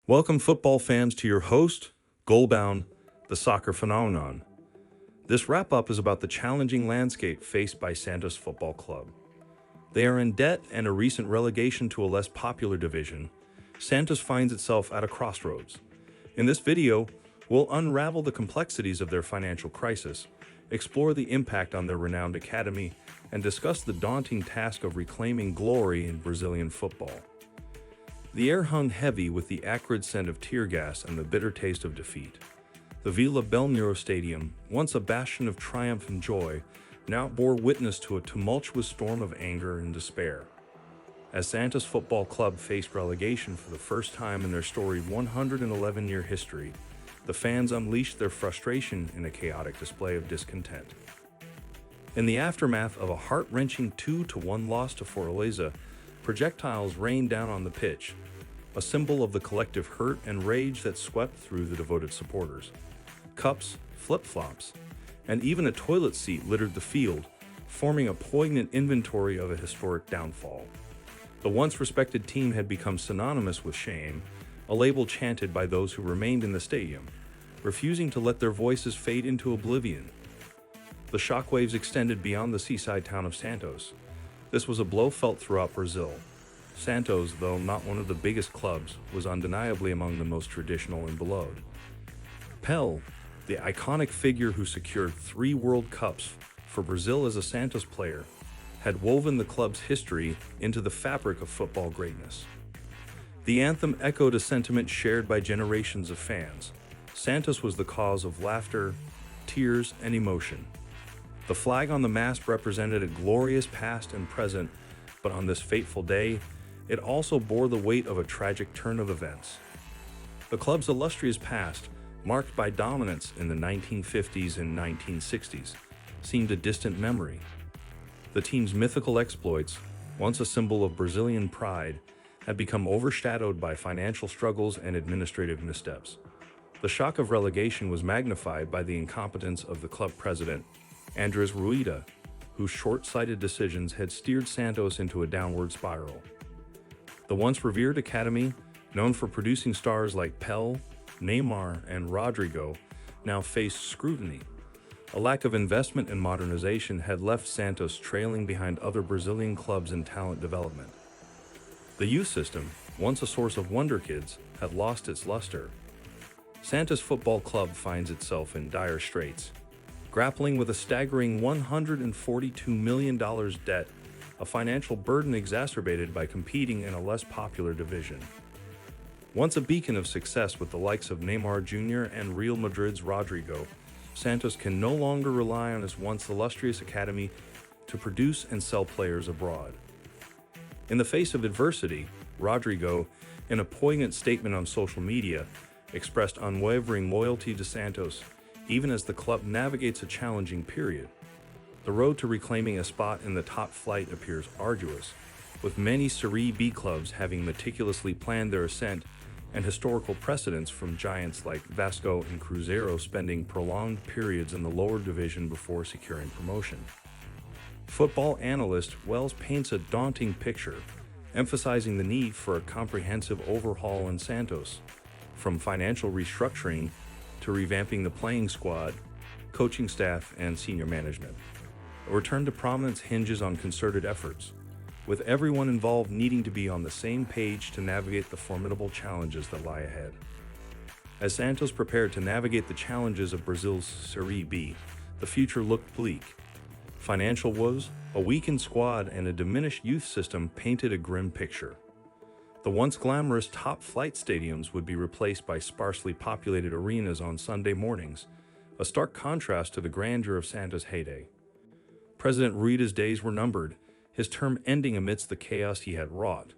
Welcome, football fans, to your host, GoalBound, the soccer phenomenon. This wrap-up is about the challenging landscape faced by Santos Football Club. They are in debt and a recent relegation to a less popular division. Santos finds itself at a crossroads. In this video, we'll unravel the complexities of their financial crisis, explore the impact on their renowned academy, and discuss the daunting task of reclaiming glory in Brazilian football. The air hung heavy with the acrid scent of tear gas and the bitter taste of defeat. The Vila Belmiro Stadium, once a bastion of triumph and joy, now bore witness to a tumultuous storm of anger and despair. As Santos Football Club faced relegation for the first time in their storied 111-year history, the fans unleashed their frustration in a chaotic display of discontent. In the aftermath of a heart-wrenching 2-1 loss to Fortaleza, projectiles rained down on the pitch, a symbol of the collective hurt and rage that swept through the devoted supporters. Cups, flip-flops, and even a toilet seat littered the field, forming a poignant inventory of a historic downfall. The once respected team had become synonymous with shame, a label chanted by those who remained in the stadium, refusing to let their voices fade into oblivion. The shockwaves extended beyond the seaside town of Santos. This was a blow felt throughout Brazil. Santos, though not one of the biggest clubs, was undeniably among the most traditional and beloved. Pelé, the iconic figure who secured 3 World Cups for Brazil as a Santos player, had woven the club's history into the fabric of football greatness. The anthem echoed a sentiment shared by generations of fans. Santos was the cause of laughter, tears, and emotion. The flag on the mast represented a glorious past and present, but on this fateful day, it also bore the weight of a tragic turn of events. The club's illustrious past, marked by dominance in the 1950s and 1960s, seemed a distant memory. The team's mythical exploits, once a symbol of Brazilian pride, had become overshadowed by financial struggles and administrative missteps. The shock of relegation was magnified by the incompetence of the club president, Andres Rueda, whose short-sighted decisions had steered Santos into a downward spiral. The once revered academy, known for producing stars like Pelé, Neymar, and Rodrigo, now faced scrutiny. A lack of investment and modernization had left Santos trailing behind other Brazilian clubs in talent development. The youth system, once a source of wonder kids, had lost its luster. Santos Football Club finds itself in dire straits, grappling with a staggering $142 million debt, a financial burden exacerbated by competing in a less popular division. Once a beacon of success with the likes of Neymar Jr. and Real Madrid's Rodrigo, Santos can no longer rely on its once illustrious academy to produce and sell players abroad. In the face of adversity, Rodrigo, in a poignant statement on social media, expressed unwavering loyalty to Santos, even as the club navigates a challenging period. The road to reclaiming a spot in the top flight appears arduous, with many Serie B clubs having meticulously planned their ascent and historical precedents from giants like Vasco and Cruzeiro spending prolonged periods in the lower division before securing promotion. Football analyst Wells paints a daunting picture, emphasizing the need for a comprehensive overhaul in Santos, from financial restructuring to revamping the playing squad, coaching staff, and senior management. A return to prominence hinges on concerted efforts, with everyone involved needing to be on the same page to navigate the formidable challenges that lie ahead. As Santos prepared to navigate the challenges of Brazil's Serie B, the future looked bleak. Financial woes, a weakened squad, and a diminished youth system painted a grim picture. The once glamorous top-flight stadiums would be replaced by sparsely populated arenas on Sunday mornings, a stark contrast to the grandeur of Santos' heyday. President Rueda's days were numbered, his term ending amidst the chaos he had wrought.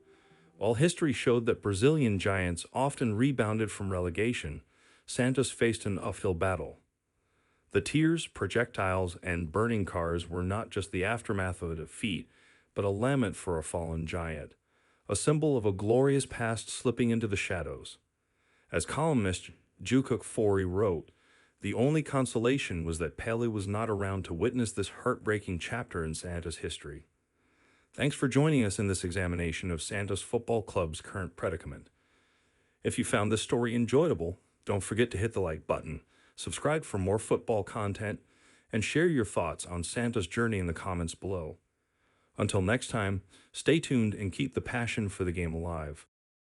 While history showed that Brazilian giants often rebounded from relegation, Santos faced an uphill battle. The tears, projectiles, and burning cars were not just the aftermath of a defeat, but a lament for a fallen giant, a symbol of a glorious past slipping into the shadows. As columnist Jukuk Fori wrote, the only consolation was that Pelé was not around to witness this heartbreaking chapter in Santos' history. Thanks for joining us in this examination of Santos Football Club's current predicament. If you found this story enjoyable, don't forget to hit the like button, subscribe for more football content, and share your thoughts on Santa's journey in the comments below. Until next time, stay tuned and keep the passion for the game alive.